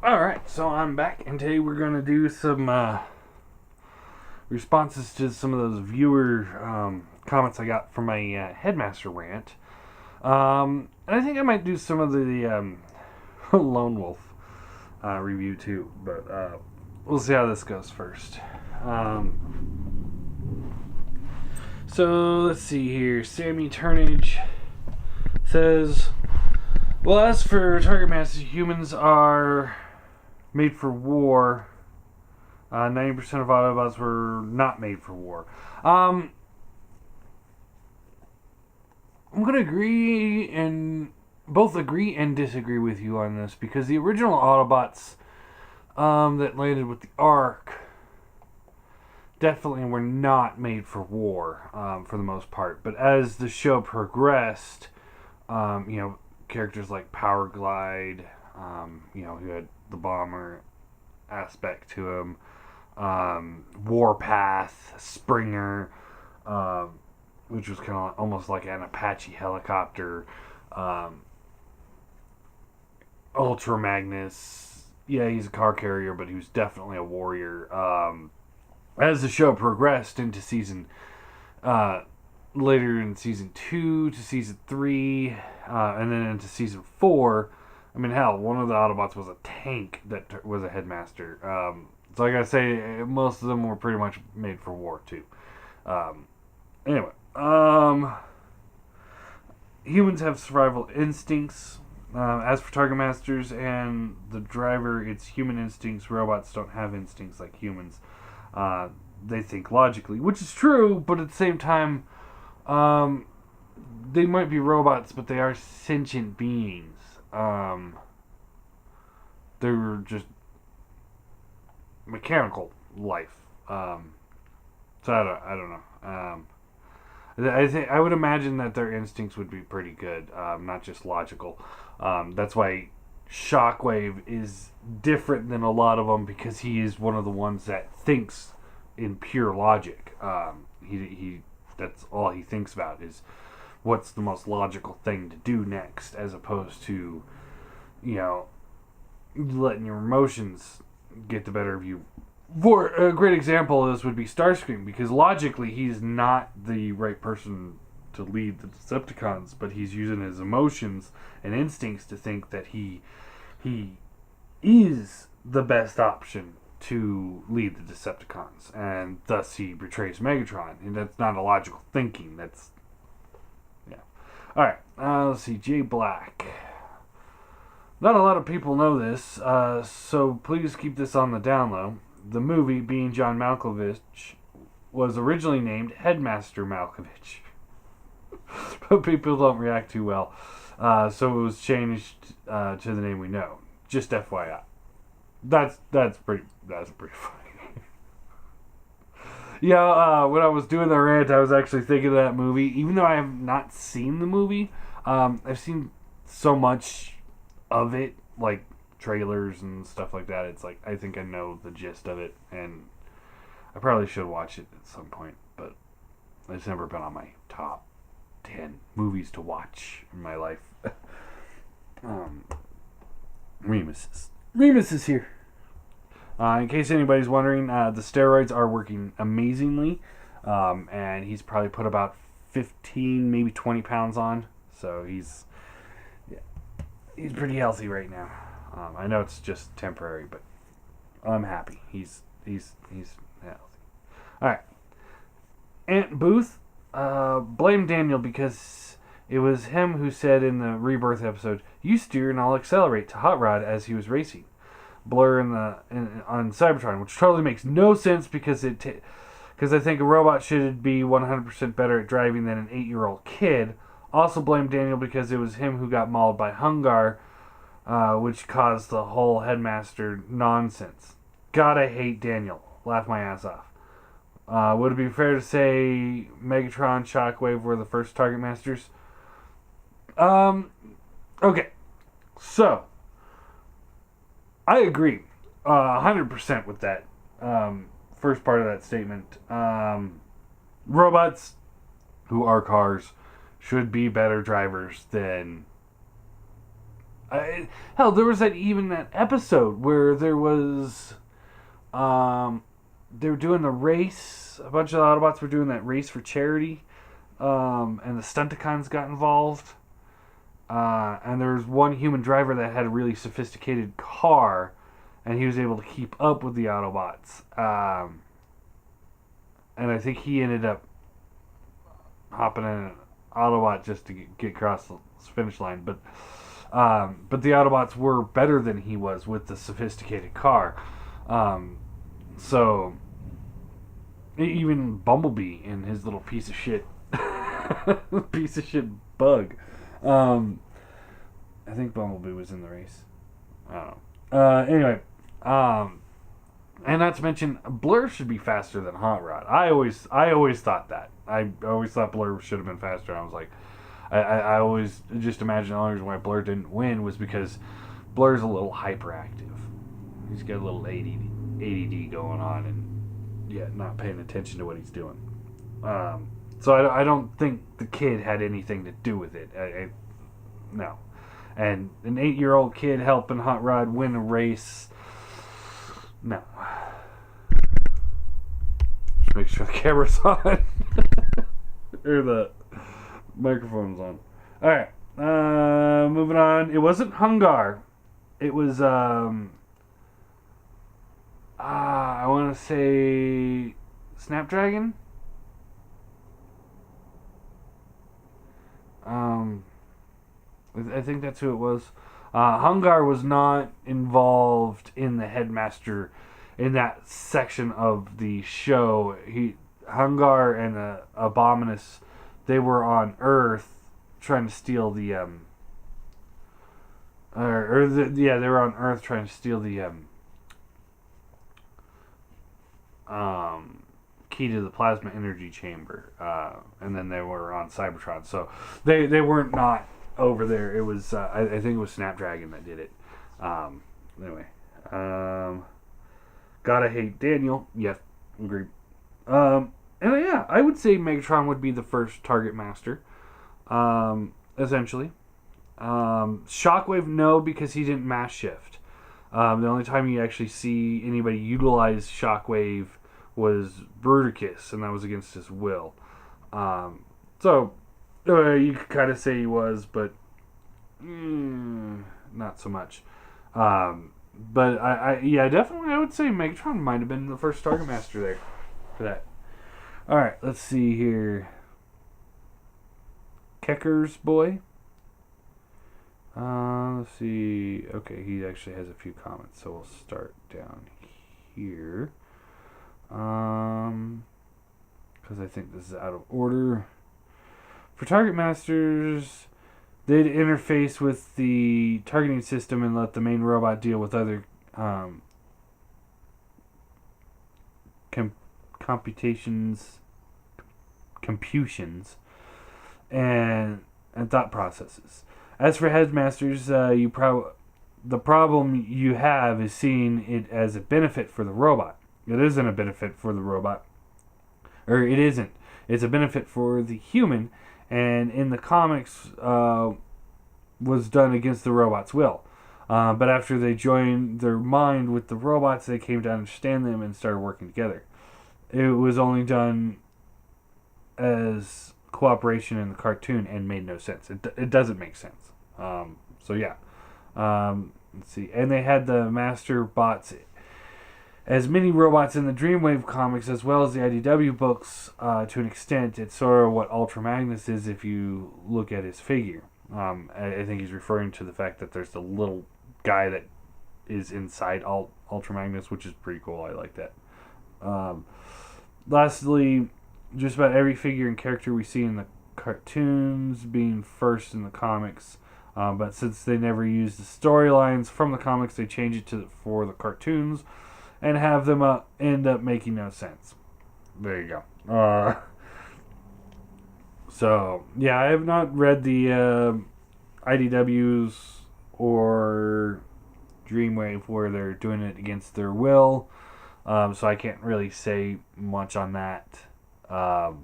Alright, so I'm back, and today we're going to do some responses to some of those viewer comments I got from my Headmaster rant. And I think I might do some of the Lone Wolf review too, but we'll see how this goes first. So let's see here. Sammy Turnage says, well, as for target masters, humans are made for war. 90% of Autobots were not made for war. I'm going to agree and disagree with you on this, because the original Autobots that landed with the Ark definitely were not made for war for the most part. But as the show progressed, characters like Power Glide, who had the bomber aspect to him, Warpath, Springer, which was kind of almost like an Apache helicopter, Ultra Magnus, yeah, he's a car carrier, but he was definitely a warrior. As the show progressed into later in season 2 to season 3, and then into season 4, I mean, hell, one of the Autobots was a tank that was a headmaster. So like I say, most of them were pretty much made for war too. Anyway, humans have survival instincts. As for target masters and the driver, it's human instincts. Robots don't have instincts like humans. They think logically, which is true, but at the same time, they might be robots, but they are sentient beings. They're just mechanical life. So I don't know. I would imagine that their instincts would be pretty good, not just logical. That's why Shockwave is different than a lot of them, because he is one of the ones that thinks in pure logic. He that's all he thinks about is what's the most logical thing to do next, as opposed to, letting your emotions get the better of you. For a great example of this would be Starscream, because logically he's not the right person to lead the Decepticons, but he's using his emotions and instincts to think that he is the best option to lead the Decepticons, and thus he betrays Megatron, and that's not a logical thinking. That's Alright, let's see. Jay Black. Not a lot of people know this, so please keep this on the down low. The movie, being John Malkovich, was originally named Headmaster Malkovich. But people don't react too well. So it was changed to the name we know. Just FYI. That's pretty funny. Yeah, when I was doing the rant, I was actually thinking of that movie. Even though I have not seen the movie, I've seen so much of it, like trailers and stuff like that. It's like, I think I know the gist of it, and I probably should watch it at some point, but it's never been on my top 10 movies to watch in my life. Remus is here. In case anybody's wondering, the steroids are working amazingly, and he's probably put about 15, maybe 20 pounds on, so he's pretty healthy right now. I know it's just temporary, but I'm happy. He's healthy. All right, Aunt Booth, blame Daniel, because it was him who said in the Rebirth episode, "You steer and I'll accelerate," to Hot Rod as he was racing Blur on Cybertron, which totally makes no sense, because I think a robot should be 100% better at driving than an 8-year-old kid. Also blame Daniel, because it was him who got mauled by Hungar, which caused the whole Headmaster nonsense. God, I hate Daniel. Laugh my ass off. Would it be fair to say Megatron, Shockwave were the first target masters? Okay. So, I agree 100% with that first part of that statement. Robots who are cars should be better drivers than Hell, there was that episode where there was, they were doing the race. A bunch of Autobots were doing that race for charity, and the Stunticons got involved. And there was one human driver that had a really sophisticated car, and he was able to keep up with the Autobots. And I think he ended up hopping in an Autobot just to get across the finish line. But the Autobots were better than he was with the sophisticated car. So even Bumblebee and his little piece of shit bug. I think Bumblebee was in the race. I don't know. Anyway, and not to mention, Blur should be faster than Hot Rod. I always thought that. I always thought Blur should have been faster. I was like, I always just imagined the only reason why Blur didn't win was because Blur's a little hyperactive. He's got a little ADD going on, and yeah, not paying attention to what he's doing. So I don't think the kid had anything to do with it. No. And an 8-year-old kid helping Hot Rod win a race, no. Just make sure the camera's on. Or the microphone's on. Alright. Moving on. It wasn't Hungar. It was, I want to say Snapdragon? I think that's who it was. Hungar was not involved in the Headmaster in that section of the show. Hungar and Abominus, they were on Earth trying to steal the they were on Earth trying to steal the key to the plasma energy chamber, and then they were on Cybertron. So they weren't not over there. It was I think it was Snapdragon that did it. Anyway, gotta hate Daniel. Yes, agreed. And yeah, I would say Megatron would be the first target master. Essentially, Shockwave no, because he didn't mass shift. The only time you actually see anybody utilize Shockwave was Bruticus, and that was against his will. So you could kind of say he was, but not so much. But I definitely I would say Megatron might have been the first target master there for that. All right, let's see here. Kecker's boy. Let's see. Okay, he actually has a few comments, so we'll start down here. Because I think this is out of order. For target masters, they'd interface with the targeting system and let the main robot deal with other computations, and thought processes. As for headmasters, the problem you have is seeing it as a benefit for the robot. It isn't a benefit for the robot, or it isn't. It's a benefit for the human, and in the comics, was done against the robot's will. But after they joined their mind with the robots, they came to understand them and started working together. It was only done as cooperation in the cartoon and made no sense. It doesn't make sense. So yeah. Let's see. And they had the Master Bots as mini robots in the Dreamwave comics as well as the IDW books to an extent. It's sort of what Ultra Magnus is if you look at his figure. I think he's referring to the fact that there's the little guy that is inside Ultra Magnus, which is pretty cool. I like that. Lastly, just about every figure and character we see in the cartoons being first in the comics. But since they never use the storylines from the comics, they change it for the cartoons and have them end up making no sense. There you go. So, yeah, I have not read the IDWs or Dreamwave where they're doing it against their will. So I can't really say much on that. All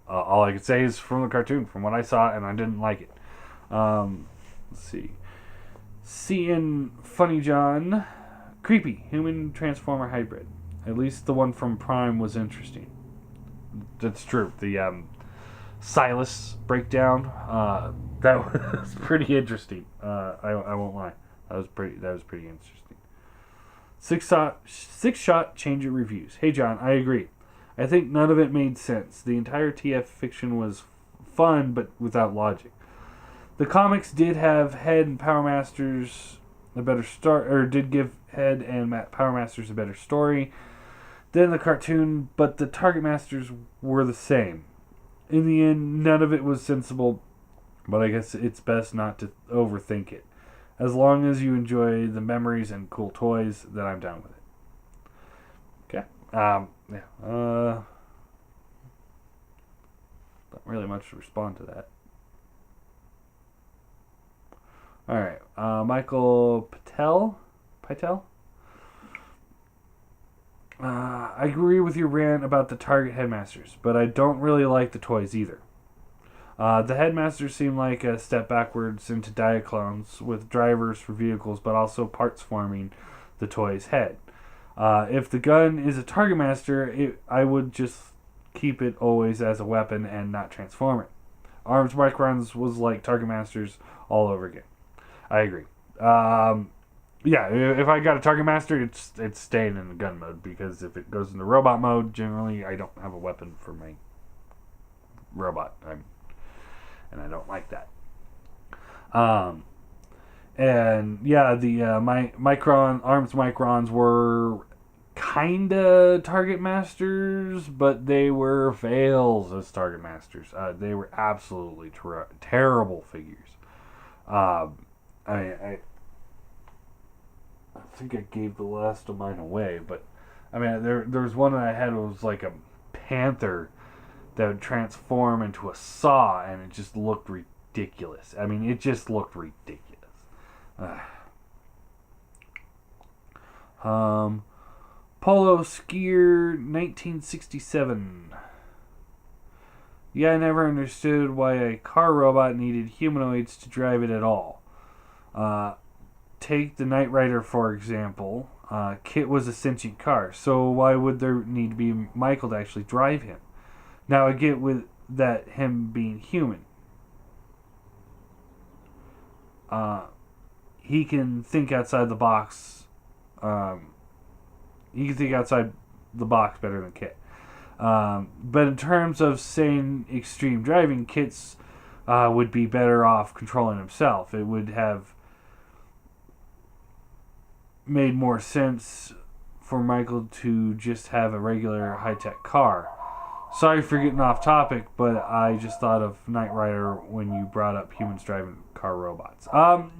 I could say is from the cartoon, from what I saw, and I didn't like it. Let's see. Seeing Funny John, creepy human transformer hybrid. At least the one from Prime was interesting. That's true. The Silas breakdown, that was pretty interesting. I won't lie. That was pretty interesting. Six shot change of reviews. Hey John, I agree. I think none of it made sense. The entire TF fiction was fun, but without logic. The comics did have Head and Power Masters a better start, or did give Head and Power Masters a better story than the cartoon, but the Target Masters were the same. In the end, none of it was sensible, but I guess it's best not to overthink it. As long as you enjoy the memories and cool toys, then I'm down with it. Okay. Yeah. Not really much to respond to that. Alright. Michael Patel? I agree with your rant about the Target Headmasters, but I don't really like the toys either. The Headmasters seem like a step backwards into Diaclones with drivers for vehicles, but also parts forming the toy's head. If the gun is a Target Master, I would just keep it always as a weapon and not transform it. Arms Microns was like Target Masters all over again. I agree. Yeah, if I got a Target Master, it's staying in the gun mode, because if it goes into robot mode, generally I don't have a weapon for my robot, and I don't like that. And yeah, the Arms Microns were kinda Target Masters, but they were fails as Target Masters. They were absolutely terrible figures. I think I gave the last of mine away, but I mean, there was one that I had. It was like a panther that would transform into a saw, and it just looked ridiculous. I mean, it just looked ridiculous. Polo Skier 1967. Yeah, I never understood why a car robot needed humanoids to drive it at all. Take the Knight Rider, for example. Kit was a sentient car, so why would there need to be Michael to actually drive him? Now I get with that him being human. He can think outside the box. He can think outside the box better than Kit. But in terms of sane extreme driving, Kit's would be better off controlling himself. It would have made more sense for Michael to just have a regular high-tech car. Sorry for getting off topic, but I just thought of Knight Rider when you brought up humans driving car robots.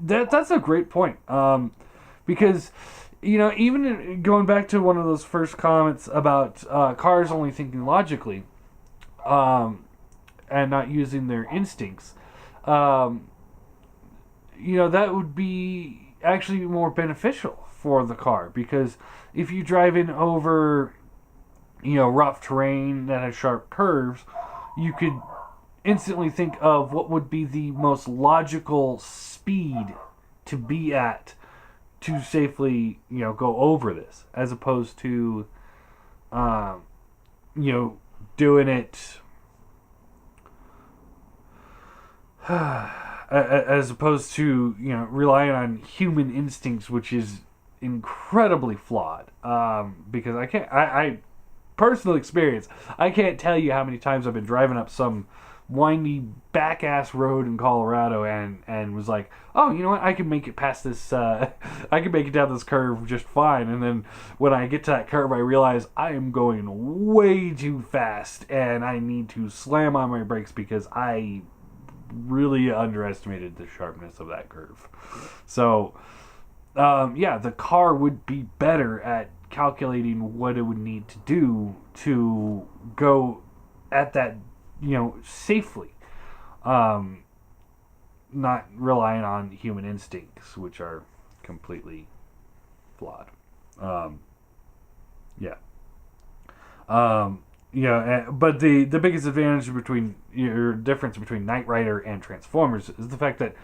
That's a great point. Because, you know, even going back to one of those first comments about cars only thinking logically and not using their instincts, you know, that would be actually more beneficial for the car, because if you drive in over, you know, rough terrain that has sharp curves, you could instantly think of what would be the most logical speed to be at to safely, you know, go over this, as opposed to, you know, doing it as opposed to, you know, relying on human instincts, which is incredibly flawed. Because I personal experience, I can't tell you how many times I've been driving up some windy back ass road in Colorado and was like, oh, you know what, I can make it past this, I can make it down this curve just fine. And then when I get to that curve, I realize I am going way too fast and I need to slam on my brakes because I really underestimated the sharpness of that curve. So yeah, the car would be better at calculating what it would need to do to go at that, you know, safely. Not relying on human instincts, which are completely flawed. Yeah. Yeah, but the biggest advantage difference between Knight Rider and Transformers is the fact that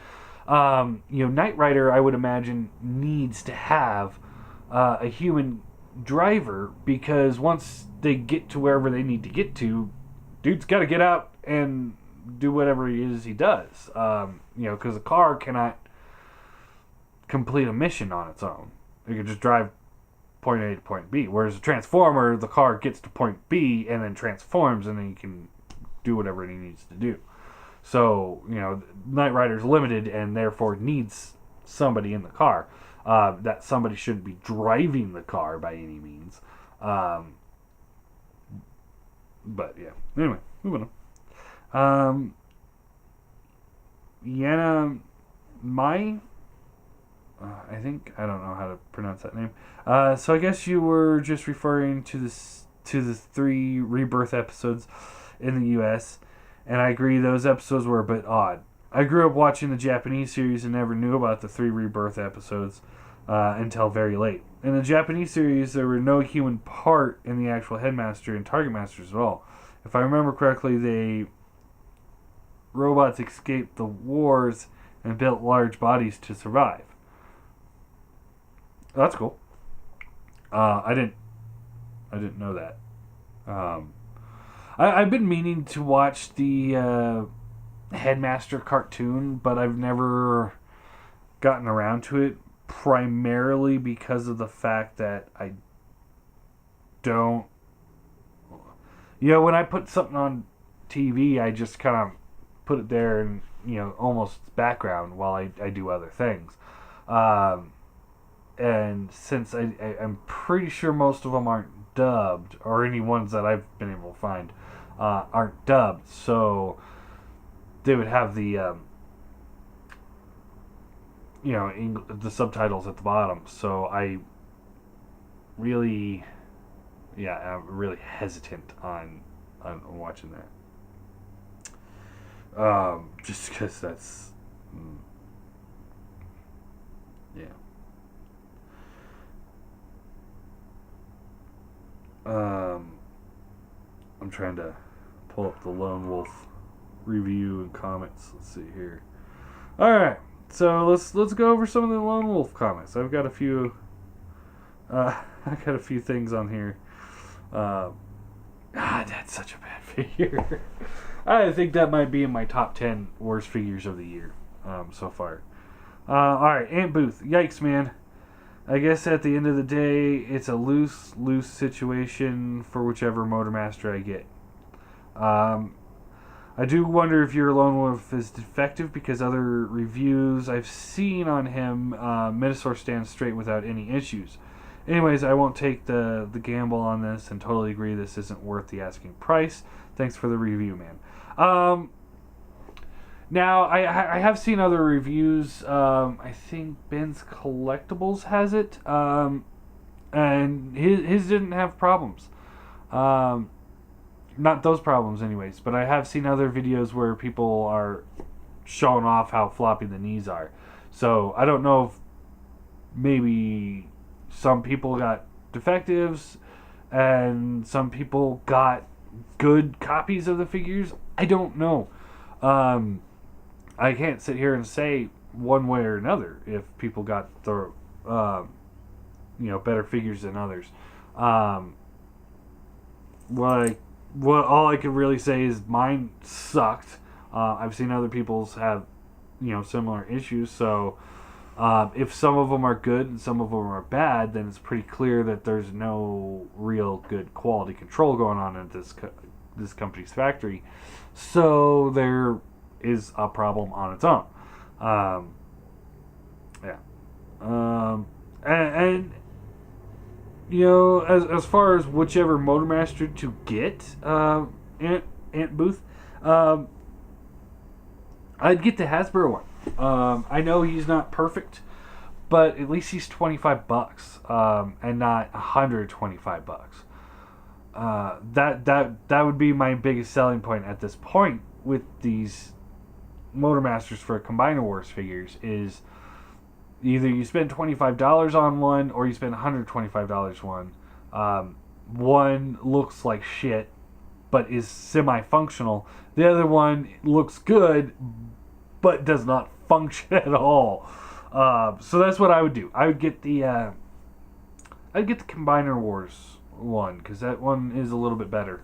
Knight Rider, I would imagine, needs to have a human driver, because once they get to wherever they need to get to, dude's got to get out and do whatever it is he does. Because a car cannot complete a mission on its own. It can just drive point A to point B. Whereas a Transformer, the car gets to point B and then transforms, and then he can do whatever he needs to do. So, Knight Rider's limited and therefore needs somebody in the car. That somebody shouldn't be driving the car by any means. But yeah. Anyway, moving on. Yana Mai? I don't know how to pronounce that name. So I guess you were just referring to the 3 Rebirth episodes in the U.S., and I agree those episodes were a bit odd. I grew up watching the Japanese series and never knew about the 3 Rebirth episodes until very late. In the Japanese series, there were no human part in the actual Headmaster and Target Masters at all. If I remember correctly, robots escaped the wars and built large bodies to survive. Oh, that's cool. I didn't know that. I've been meaning to watch the Headmaster cartoon, but I've never gotten around to it, primarily because of the fact that I don't... when I put something on TV, I just kind of put it there and, almost background while I do other things. And since I'm pretty sure most of them aren't dubbed, or any ones that I've been able to find aren't dubbed, so they would have the the subtitles at the bottom. So I'm really hesitant on watching that. Just because that's yeah. I'm trying to pull up the Lone Wolf review and comments. Let's see here. All right, so let's go over some of the Lone Wolf comments. I've got a few. I got a few things on here. That's such a bad figure. I think that might be in my top 10 worst figures of the year so far. All right, Ant Booth. Yikes, man. I guess at the end of the day, it's a loose situation for whichever Motormaster I get. I do wonder if your Lone Wolf is defective, because other reviews I've seen on him, Minosaur stands straight without any issues. Anyways, I won't take the gamble on this and totally agree this isn't worth the asking price. Thanks for the review, man. Now, I have seen other reviews. I think Ben's Collectibles has it. And his didn't have problems. Not those problems anyways, but I have seen other videos where people are showing off how floppy the knees are. So, I don't know if maybe some people got defectives and some people got good copies of the figures. I don't know. I can't sit here and say one way or another if people got the better figures than others. All I can really say is mine sucked. I've seen other people's have similar issues. So if some of them are good and some of them are bad, then it's pretty clear that there's no real good quality control going on at this company's factory. So there is a problem on its own. And as far as whichever Motormaster to get, Ant Booth, I'd get the Hasbro one. I know he's not perfect, but at least he's $25, and not $125. That would be my biggest selling point at this point with these Motormasters for Combiner Wars figures, is either you spend $25 on one or you spend $125 one. One looks like shit but is semi-functional. The other one looks good but does not function at all. So that's what I would do. I would get the Combiner Wars one, because that one is a little bit better.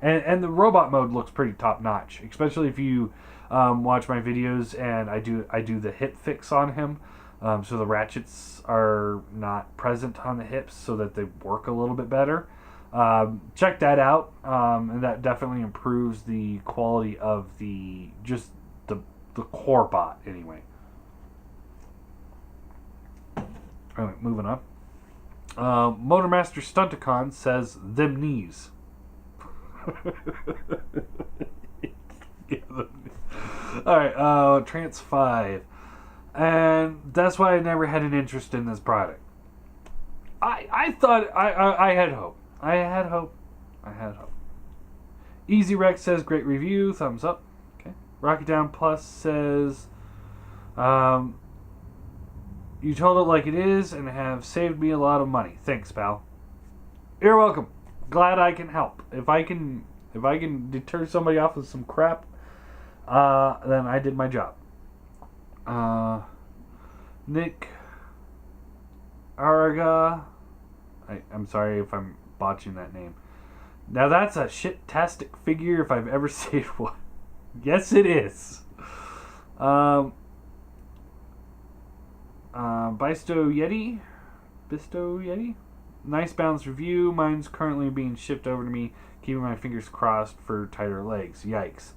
And the robot mode looks pretty top notch, especially if you watch my videos and I do the hip fix on him, so the ratchets are not present on the hips, so that they work a little bit better. Check that out, and that definitely improves the quality of the core bot anyway. All right, moving on. Motormaster Stunticon says them knees. Alright, Trance 5. And that's why I never had an interest in this product. I thought I had hope. I had hope. Easy Rex says great review, thumbs up. Okay. Rocket Down Plus says you told it like it is and have saved me a lot of money. Thanks, pal. You're welcome. Glad I can help. If I can deter somebody off of some crap, then I did my job. Nick Araga, I'm sorry if I'm botching that name. Now that's a shit-tastic figure if I've ever seen one. Yes, it is. Bisto Yeti? Nice balanced review. Mine's currently being shipped over to me, keeping my fingers crossed for tighter legs. Yikes.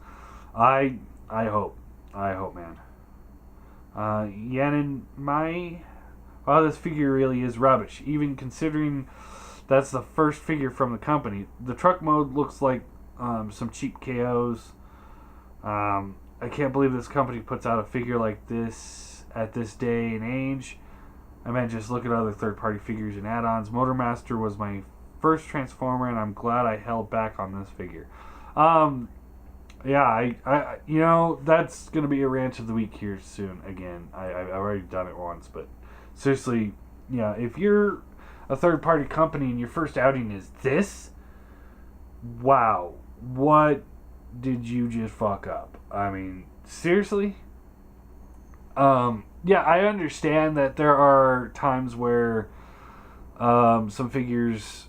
I hope, man. Yanin Mai. Wow, this figure really is rubbish, even considering that's the first figure from the company. The truck mode looks like some cheap KOs. I can't believe this company puts out a figure like this at this day and age. I mean, just look at other third-party figures and add-ons. Motormaster was my first Transformer, and I'm glad I held back on this figure. Yeah, I you know, that's gonna be a rant of the week here soon. Again, I've already done it once, but seriously, yeah, if you're a third-party company and your first outing is this, wow, what did you just fuck up? I mean, seriously. Yeah, I understand that there are times where some figures.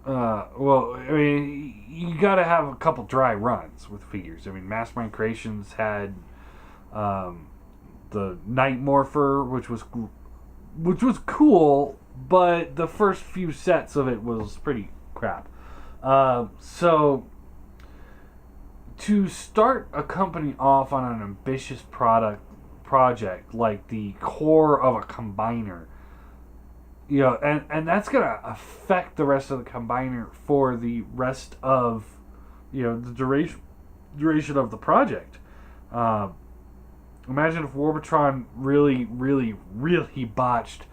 Well, I mean, you gotta have a couple dry runs with figures. I mean, Mastermind Creations had the Night Morpher, which was cool, but the first few sets of it was pretty crap. So to start a company off on an ambitious project like the core of a combiner, you know, and that's gonna affect the rest of the combiner for the rest of, you know, the duration of the project. Imagine if Warbotron really botched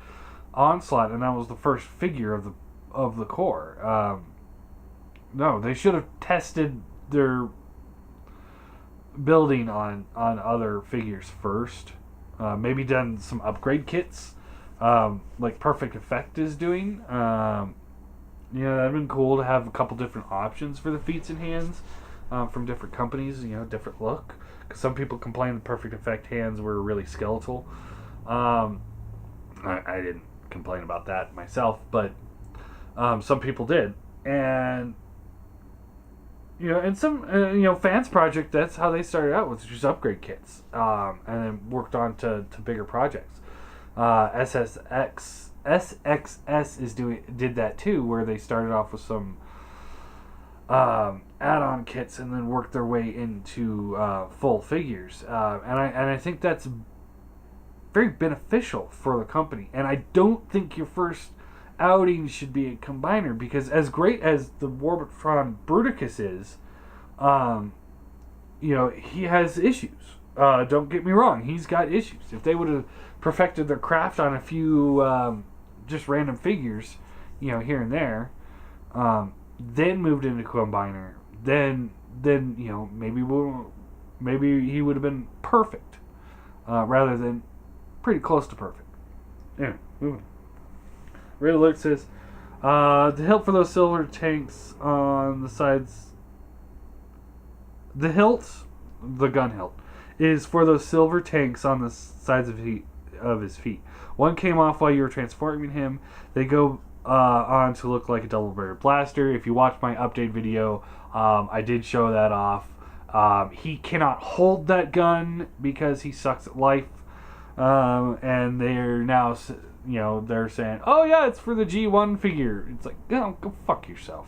Onslaught, and that was the first figure of the core. No, they should have tested their building on other figures first. Maybe done some upgrade kits, like Perfect Effect is doing. You know, that'd been cool to have a couple different options for the feet and hands from different companies. You know, different look. Because some people complained the Perfect Effect hands were really skeletal. I didn't complain about that myself, but some people did. And you know, and some you know, Fans Project, that's how they started out, with just upgrade kits, and then worked on to bigger projects. SXS did that too, where they started off with some add-on kits and then worked their way into full figures, and I think that's very beneficial for the company. And I don't think your first outing should be a combiner, because as great as the Warbotron Bruticus is, you know, he has issues. Don't get me wrong, he's got issues. If they would have perfected their craft on a few just random figures, you know, here and there, then moved into combiner, then you know, maybe he would have been perfect, rather than pretty close to perfect. Yeah, moving. Red Alert says, to help for those silver tanks on the sides, The hilt, the gun hilt, is for those silver tanks on the sides of his feet. One came off while you were transforming him. They go on to look like a double-barreled blaster. If you watch my update video, I did show that off. He cannot hold that gun because he sucks at life. And they're now, they're saying, oh yeah, it's for the G1 figure. It's like, go fuck yourself.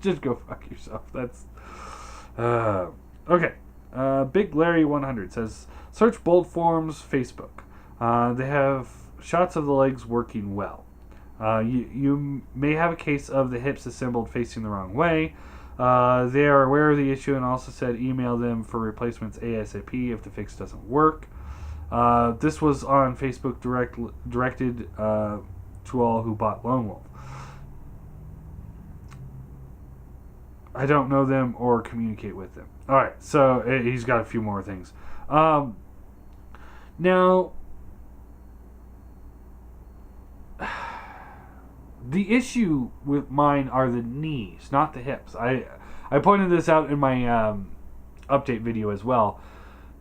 just go fuck yourself. That's, okay. Big Larry 100 says, search Bold Forms Facebook. They have shots of the legs working well. You may have a case of the hips assembled facing the wrong way. They are aware of the issue and also said email them for replacements ASAP if the fix doesn't work. This was on Facebook directed to all who bought Lone Wolf. I don't know them or communicate with them. Alright, so he's got a few more things. Now, the issue with mine are the knees, not the hips. I pointed this out in my update video as well.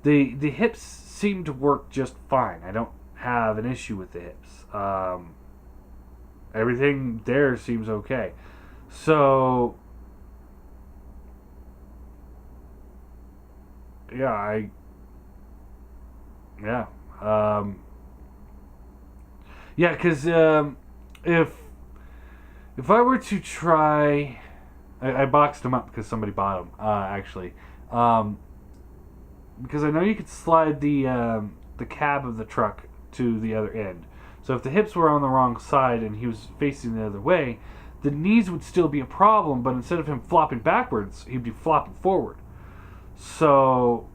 The hips seem to work just fine. I don't have an issue with the hips. Everything there seems okay. So, yeah, because if I were to try, I boxed them up because somebody bought them, actually, because I know you could slide the cab of the truck to the other end. So if the hips were on the wrong side and he was facing the other way, the knees would still be a problem, but instead of him flopping backwards, he'd be flopping forward. So,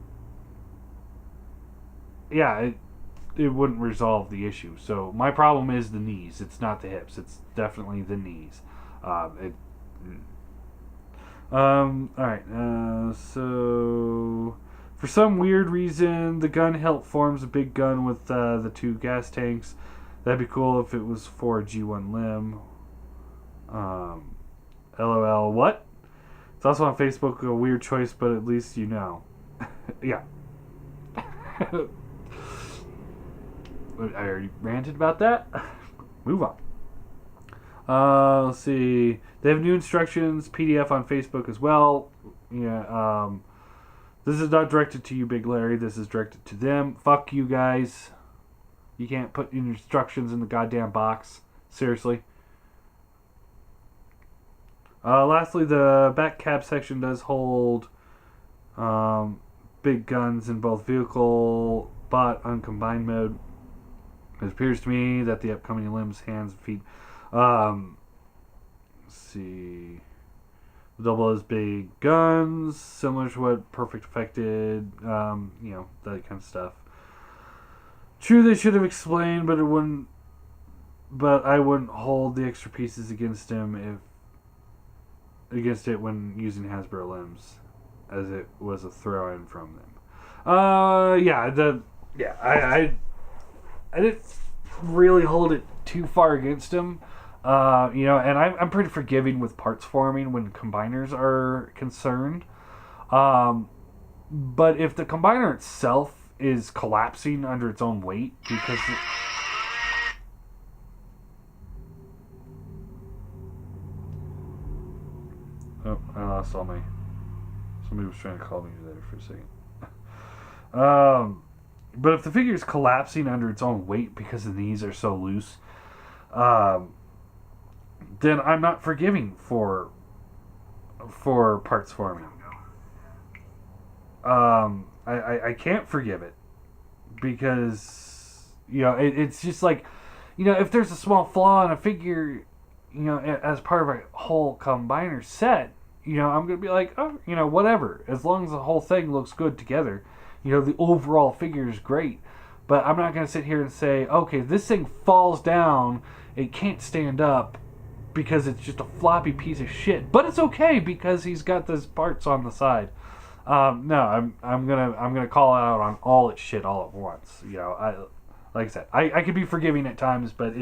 yeah, it wouldn't resolve the issue. So my problem is the knees. It's not the hips. It's definitely the knees. Alright, so for some weird reason, the gun hilt forms a big gun with the two gas tanks. That'd be cool if it was for a G1 limb. LOL, what? It's also on Facebook, a weird choice, but at least you know. Yeah. I already ranted about that. Move on. Let's see. They have new instructions, PDF on Facebook as well. Yeah. This is not directed to you, Big Larry. This is directed to them. Fuck you guys. You can't put instructions in the goddamn box. Seriously. Lastly, the back cab section does hold big guns in both vehicle, but on combined mode. It appears to me that the upcoming limbs, hands, and feet. Let's see. The double has big guns, similar to what Perfect affected. That kind of stuff. True, they should have explained, but I wouldn't hold the extra pieces against it when using Hasbro limbs, as it was a throw-in from them. I didn't really hold it too far against him, and I'm pretty forgiving with parts forming when combiners are concerned. But if the combiner itself is collapsing under its own weight because I lost all my. Somebody was trying to call me there for a second. But if the figure is collapsing under its own weight because the knees are so loose, then I'm not forgiving for parts forming. I can't forgive it because it's just like if there's a small flaw in a figure, as part of a whole combiner set, I'm gonna be like, oh, whatever, as long as the whole thing looks good together. The overall figure is great, but I'm not going to sit here and say, okay, this thing falls down, it can't stand up because it's just a floppy piece of shit. But it's okay because he's got those parts on the side. No, I'm gonna call it out on all its shit all at once. Like I said, I could be forgiving at times, but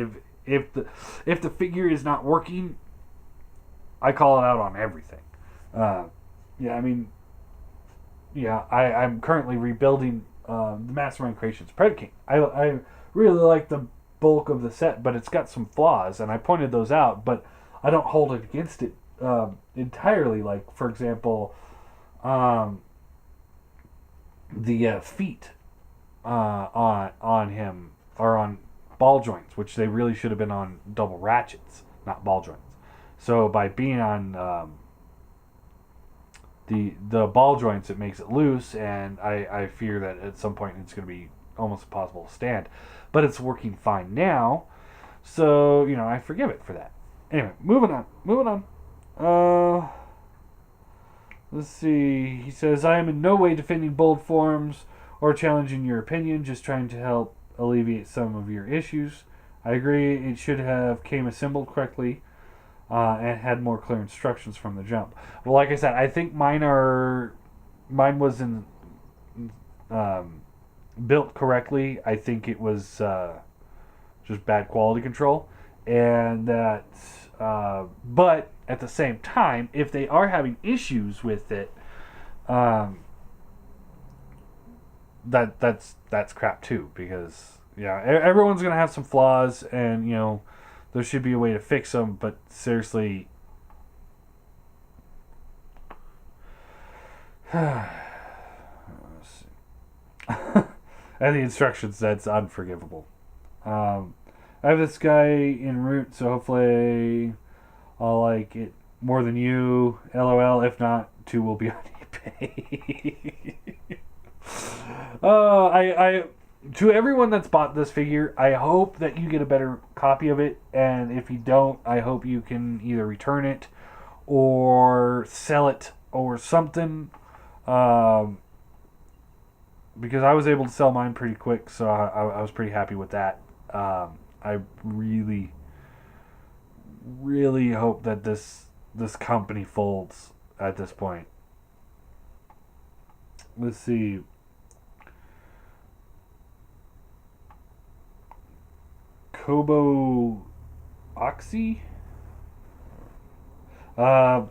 if the figure is not working, I call it out on everything. I'm currently rebuilding the Mastermind Creations Predicate. I really like the bulk of the set, but it's got some flaws, and I pointed those out, but I don't hold it against it entirely. Like, for example, the feet on him are on ball joints, which they really should have been on double ratchets, not ball joints. So by being on the ball joints, it makes it loose, and I fear that at some point it's going to be almost impossible to stand. But it's working fine now, so I forgive it for that. Anyway, moving on. Let's see. He says, I am in no way defending bold forms or challenging your opinion, just trying to help alleviate some of your issues. I agree it should have came assembled correctly and had more clear instructions from the jump. Well, like I said, I think mine was built correctly. I think it was just bad quality control, and that but at the same time, if they are having issues with it, that's crap too, because everyone's gonna have some flaws, and there should be a way to fix them. But seriously, let's see. And the instructions, that's unforgivable. I have this guy en route, so hopefully I'll like it more than you. LOL. If not, 2 will be on eBay. I to everyone that's bought this figure, I hope that you get a better copy of it, and if you don't, I hope you can either return it or sell it or something. Because I was able to sell mine pretty quick, so I was pretty happy with that. I really, really hope that this company folds at this point. Let's see. Kobo Oxy? I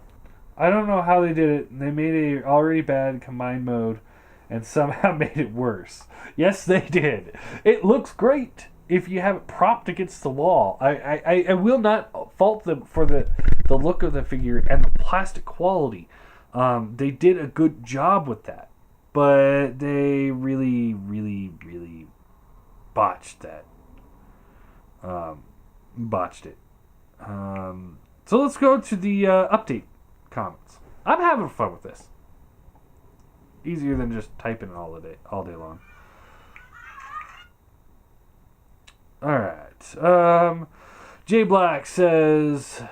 don't know how they did it. They made a already bad combined mode and somehow made it worse. Yes, they did. It looks great if you have it propped against the wall. I will not fault them for the look of the figure and the plastic quality. They did a good job with that. But they really, really, really botched that. Botched it. So let's go to the update comments. I'm having fun with this. Easier than just typing all day long. Alright. Jay Black says,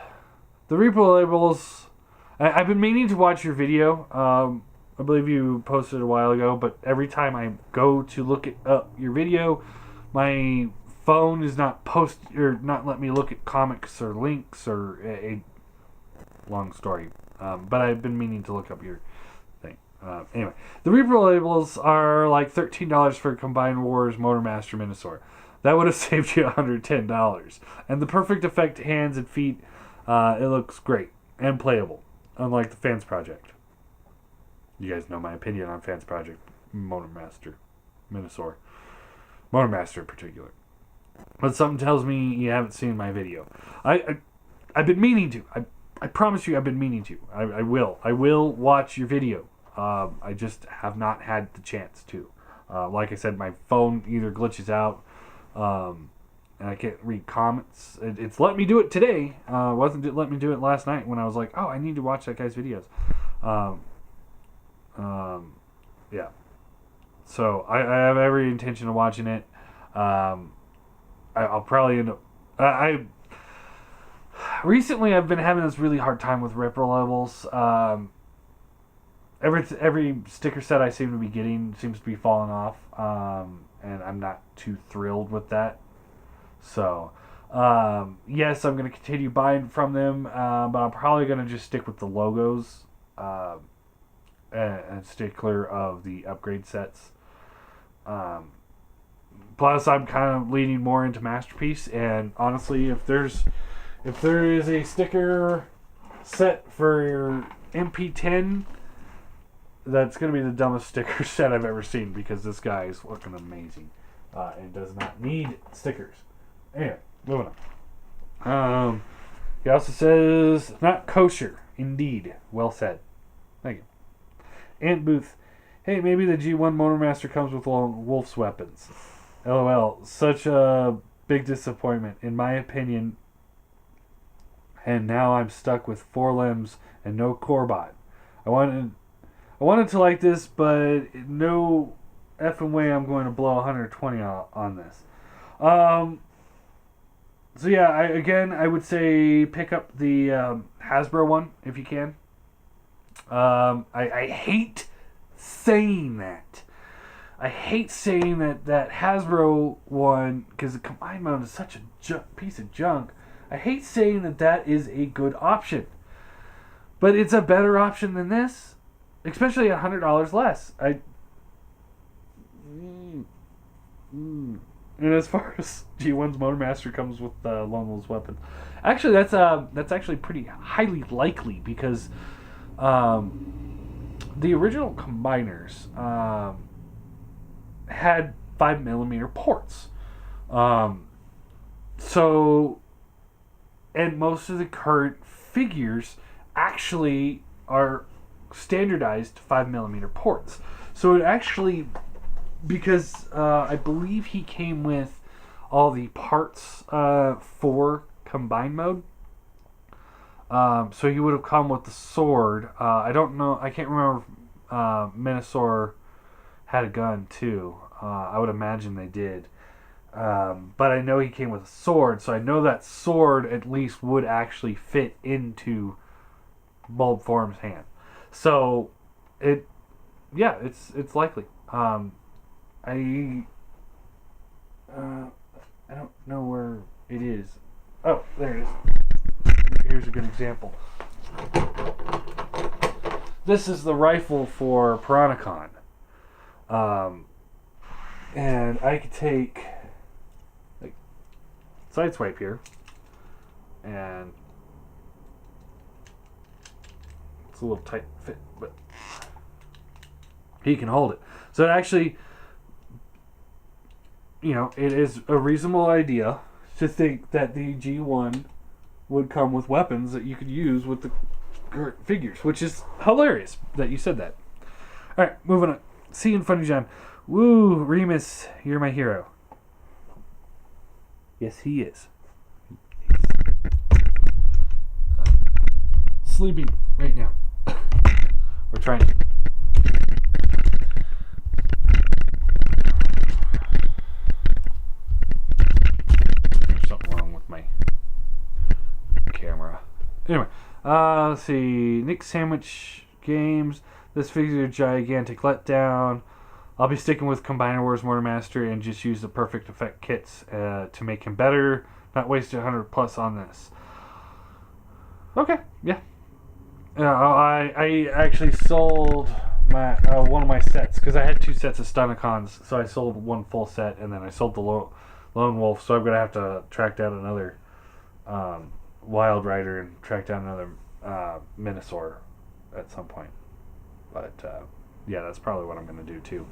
the Reaper labels... I've been meaning to watch your video. I believe you posted a while ago, but every time I go to look at your video, my phone is not let me look at comics or links or a long story. But I've been meaning to look up your thing. Anyway, the Reaper labels are like $13 for Combined Wars Motormaster Minosaur. That would have saved you $110. And the perfect effect hands and feet, it looks great and playable, unlike the Fans Project. You guys know my opinion on Fans Project Motormaster Minosaur. Motormaster in particular. But something tells me you haven't seen my video. I've been meaning to. I promise you I've been meaning to. I will. I will watch your video. I just have not had the chance to. Like I said, my phone either glitches out and I can't read comments. It's let me do it today. Wasn't it let me do it last night when I was like, oh, I need to watch that guy's videos. Yeah. So I have every intention of watching it. I'll probably end up... Recently I've been having this really hard time with Ripper levels. Every sticker set I seem to be getting seems to be falling off. And I'm not too thrilled with that. So, yes, I'm going to continue buying from them. But I'm probably going to just stick with the logos. And stay clear of the upgrade sets. Plus, I'm kind of leaning more into Masterpiece, and honestly, if there is a sticker set for your MP10 that's going to be the dumbest sticker set I've ever seen because this guy is fucking amazing and does not need stickers. Anyway, moving on. He also says, not kosher. Indeed. Well said. Thank you. Ant Booth. Hey, maybe the G1 Motormaster comes with Wolf's weapons. LOL. Such a big disappointment, in my opinion. And now I'm stuck with 4 limbs and no Corbot. I wanted to like this, but no effing way I'm going to blow 120 on this. So yeah, I would say pick up the Hasbro one if you can. I hate saying that. I hate saying that Hasbro one, because the combined mode is such a piece of junk. I hate saying that is a good option. But it's a better option than this. Especially $100 less. And as far as G1's Motormaster comes with Lone Wolf's weapons, actually that's actually pretty highly likely because the original combiners had 5mm ports. So, and most of the current figures actually are standardized 5mm ports. So it actually, because I believe he came with all the parts for combined mode. So he would have come with the sword. I don't know. I can't remember if Minosaur had a gun too. I would imagine they did. But I know he came with a sword, so I know that sword at least would actually fit into Bulb Form's hand. So it's likely. I don't know where it is. Oh, there it is. Here's a good example. This is the rifle for Piranacon. And I could take sideswipe here, and it's a little tight fit, but he can hold it. So it actually, it is a reasonable idea to think that the G1 would come with weapons that you could use with the current figures, which is hilarious that you said that. All right, moving on. See you in Funny John. Woo, Remus, you're my hero. Yes, he is. He's sleeping right now. We're trying to. There's something wrong with my camera. Anyway, let's see. Nick Sandwich Games. This figure gigantic letdown. I'll be sticking with Combiner Wars Motormaster and just use the Perfect Effect kits to make him better. Not waste 100 plus on this. Okay, yeah. I actually sold my one of my sets because I had 2 sets of Stunticons, so I sold one full set and then I sold the Lone Wolf. So I'm gonna have to track down another Wild Rider and track down another Minosaur at some point. But yeah, that's probably what I'm going to do too.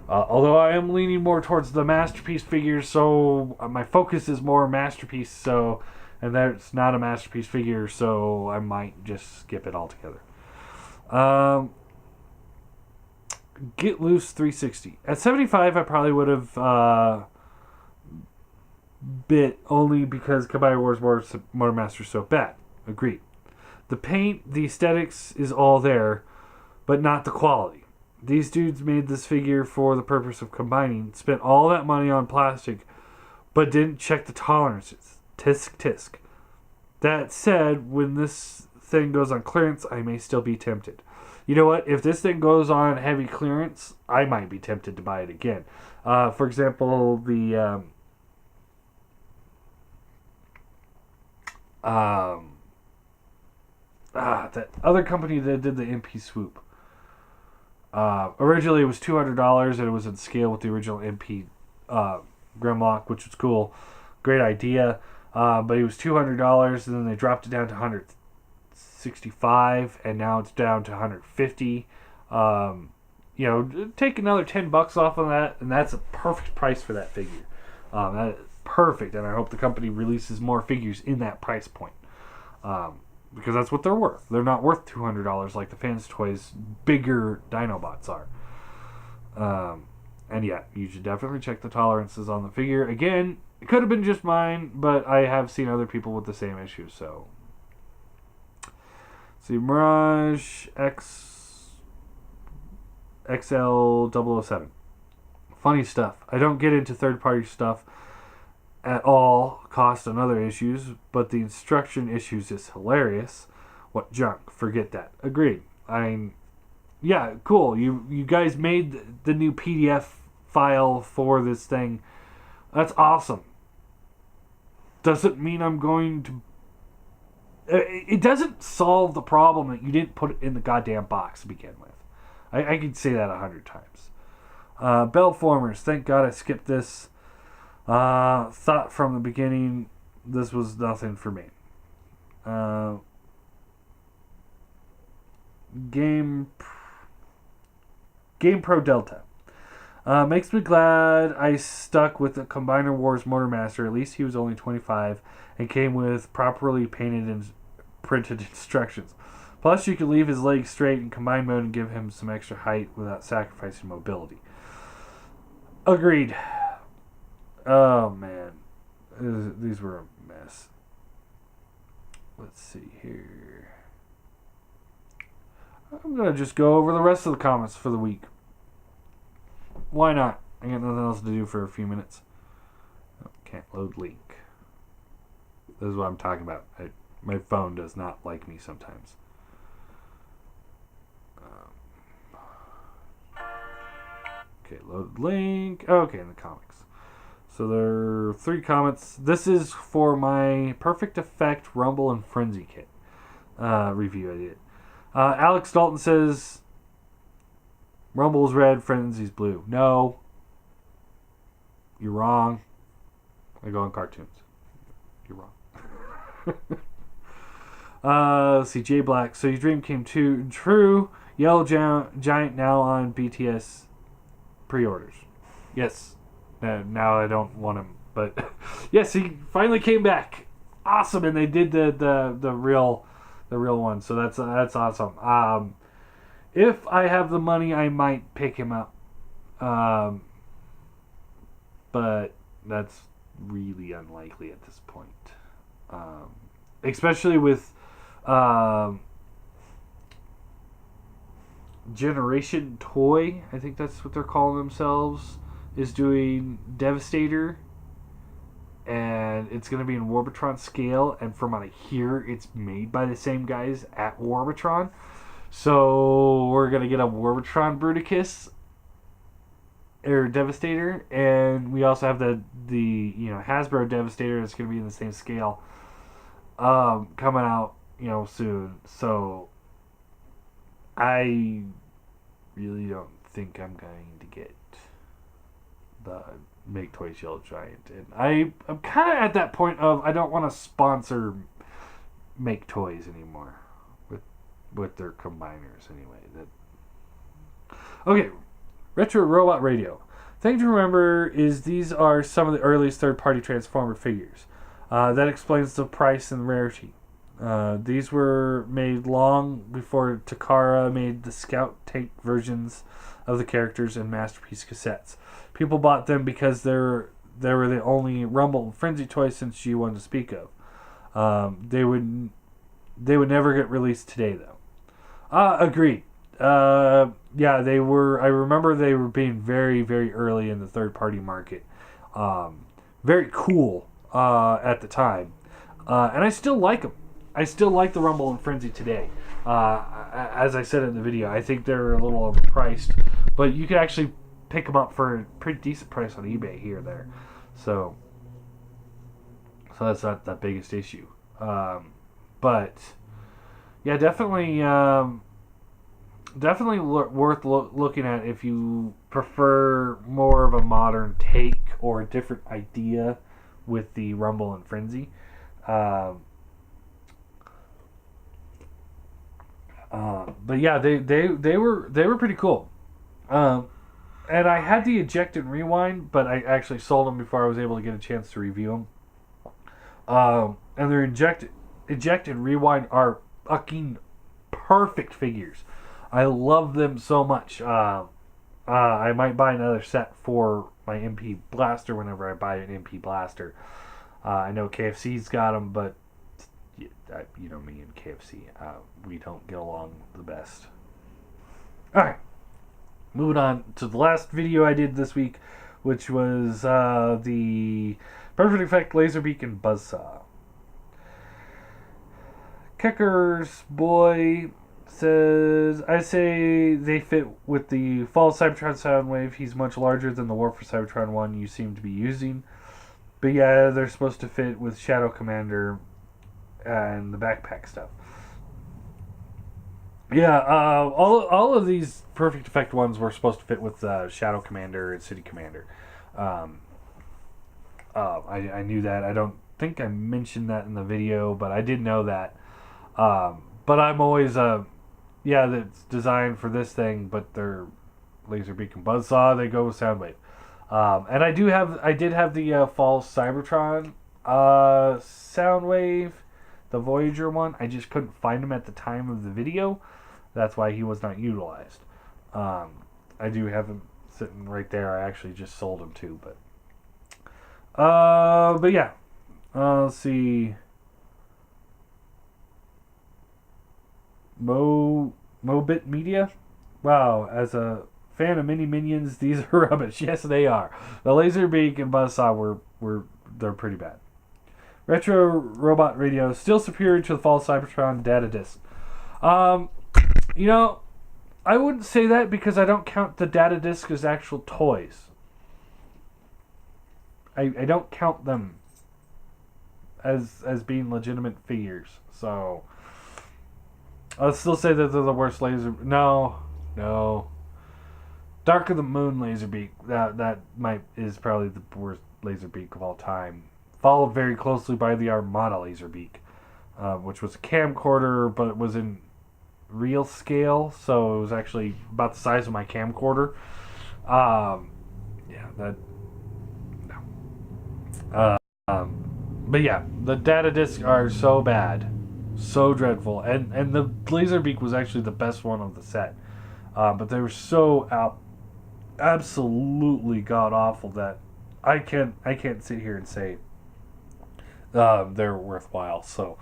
Although I am leaning more towards the Masterpiece figures, so my focus is more Masterpiece, and that's not a Masterpiece figure, so I might just skip it altogether. Get Loose 360. At 75, I probably would have bit only because Combiner Wars Motormaster is so bad. Agreed. The paint, the aesthetics is all there, but not the quality. These dudes made this figure for the purpose of combining, spent all that money on plastic, but didn't check the tolerances. Tisk tisk. That said, when this thing goes on clearance, I may still be tempted. You know what? If this thing goes on heavy clearance, I might be tempted to buy it again. For example, the that other company that did the MP Swoop. Originally it was $200 and it was in scale with the original MP Grimlock, which was cool. Great idea. But it was $200 and then they dropped it down to $165 and now it's down to $150. You know, take another $10 off on that, and that's a perfect price for that figure. That is perfect, and I hope the company releases more figures in that price point. Because that's what they're worth. They're not worth $200 like the Fans Toys bigger Dinobots are. And yeah, you should definitely check the tolerances on the figure. Again, it could have been just mine, but I have seen other people with the same issue, so. See, Mirage XL007. Funny stuff. I don't get into third-party stuff at all, cost and other issues, but the instruction issues is hilarious. What junk? Forget that. Agreed. Yeah, cool. You guys made the new PDF file for this thing. That's awesome. Doesn't mean I'm going to... It doesn't solve the problem that you didn't put it in the goddamn box to begin with. I could say that 100 times. Bellformers. Thank God I skipped this. Thought from the beginning this was nothing for me. Game Pro Delta. Makes me glad I stuck with the Combiner Wars Motormaster. At least he was only 25 and came with properly painted and printed instructions. Plus, you could leave his legs straight in combine mode and give him some extra height without sacrificing mobility. Agreed. Oh, man. These were a mess. Let's see here. I'm going to just go over the rest of the comments for the week. Why not? I got nothing else to do for a few minutes. Oh, can't load link. This is what I'm talking about. My phone does not like me sometimes. Okay, load link. Okay, in the comics. So there are 3 comments. This is for my Perfect Effect Rumble and Frenzy kit review I did. Alex Dalton says, Rumble's red, Frenzy's blue. No. You're wrong. I go on cartoons. You're wrong. See, Jay Black. So your dream came true. Yellow Giant now on BTS pre-orders. Yes. Now I don't want him. But yes, he finally came back. Awesome. And they did the real one. So that's awesome. If I have the money, I might pick him up. But that's really unlikely at this point. Especially with Generation Toy, I think that's what they're calling themselves, is doing Devastator. And it's going to be in Warbitron scale. And from what I hear, it's made by the same guys at Warbitron. So we're going to get a Warbitron Bruticus or Devastator, and we also have the Hasbro Devastator that's going to be in the same scale coming out soon. So I really don't think I'm going to get the Make Toys Yellow Giant, and I'm kind of at that point of I don't want to sponsor Make Toys anymore with their combiners anyway. Okay, Retro Robot Radio. Thing to remember is these are some of the earliest third-party Transformer figures. That explains the price and rarity. These were made long before Takara made the Scout tank versions of the characters in Masterpiece cassettes. People bought them because they were the only Rumble and Frenzy toys since G1 to speak of. They would never get released today, though. Agreed. Yeah, they were. I remember they were being very, very early in the third-party market. Very cool at the time, and I still like them. I still like the Rumble and Frenzy today. As I said in the video, I think they're a little overpriced, but you can actually pick them up for a pretty decent price on eBay here or there. So that's not the biggest issue. But yeah, definitely worth looking at if you prefer more of a modern take or a different idea with the Rumble and Frenzy. But yeah, they were pretty cool. Um, and I had the eject and rewind, but I actually sold them before I was able to get a chance to review them. And their eject and rewind are fucking perfect figures. I love them so much. I might buy another set for my MP Blaster whenever I buy an MP Blaster. I know KFC's got them, but you know me and KFC, we don't get along the best. All right, moving on to the last video I did this week, which was the Perfect Effect Laserbeak and Buzzsaw. Kickers Boy says, I say they fit with the Fall Cybertron Soundwave. He's much larger than the War for Cybertron one you seem to be using. But yeah, they're supposed to fit with Shadow Commander and the backpack stuff. Yeah, all of these Perfect Effect ones were supposed to fit with Shadow Commander and City Commander. I knew that. I don't think I mentioned that in the video, but I did know that. But I'm always yeah, that's designed for this thing, but they're Laserbeak and Buzzsaw. They go with Soundwave. And I did have the Fall Cybertron Soundwave, the Voyager one. I just couldn't find him at the time of the video. That's why he was not utilized. I do have him sitting right there. I actually just sold him too, but yeah. Let's see. Mobit Media. Wow, as a fan of Mini Minions, these are rubbish. Yes, they are. The Laserbeak and Buzzsaw they're pretty bad. Retro Robot Radio still superior to the Fall Cybertron data disc. You know, I wouldn't say that because I don't count the data disc as actual toys. I don't count them as being legitimate figures. So I'll still say that they're the worst laser. No. Dark of the Moon Laserbeak. That is probably the worst Laserbeak of all time. Followed very closely by the Armada Laserbeak, which was a camcorder, but it was in real scale, so it was actually about the size of my camcorder. Yeah, that. No. But yeah, the data discs are so bad, so dreadful, and the Laserbeak was actually the best one of the set, but they were so absolutely god awful that I can't sit here and say they're worthwhile. So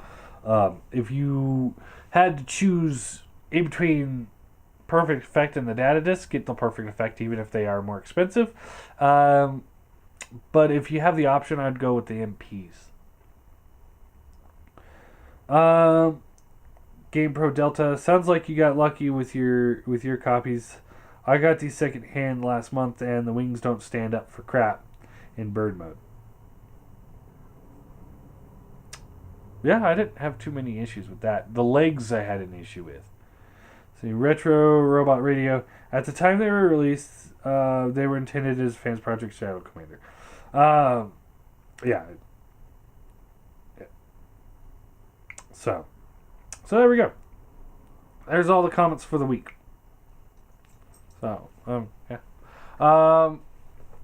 if you had to choose in between Perfect Effect and the data disc, get the Perfect Effect, even if they are more expensive. But if you have the option, I'd go with the MPs. Game Pro Delta, sounds like you got lucky with your copies. I got these second hand last month, and the wings don't stand up for crap in bird mode. Yeah, I didn't have too many issues with that. The legs I had an issue with. See, Retro Robot Radio. At the time they were released, they were intended as Fans Project Shadow Commander. Yeah. So there we go. There's all the comments for the week. So, yeah.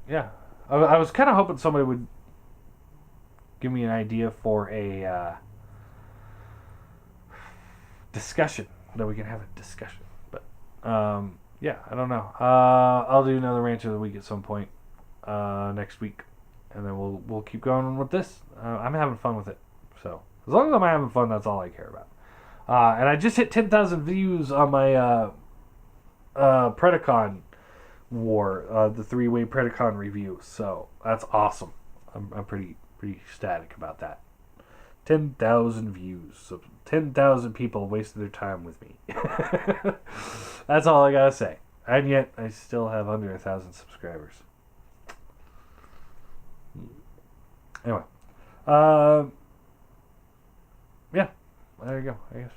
Yeah. I was kind of hoping somebody would give me an idea for a discussion, that we can have a discussion. But yeah, I don't know. I'll do another rant of the week at some point next week, and then we'll keep going with this. I'm having fun with it, so as long as I'm having fun, that's all I care about. And I just hit 10,000 views on my Predacon War, the 3-way Predacon review. So that's awesome. I'm pretty ecstatic about that. 10,000 views. So 10,000 people wasted their time with me. That's all I gotta say. And yet, I still have under 1,000 subscribers. Anyway. Yeah. There you go, I guess.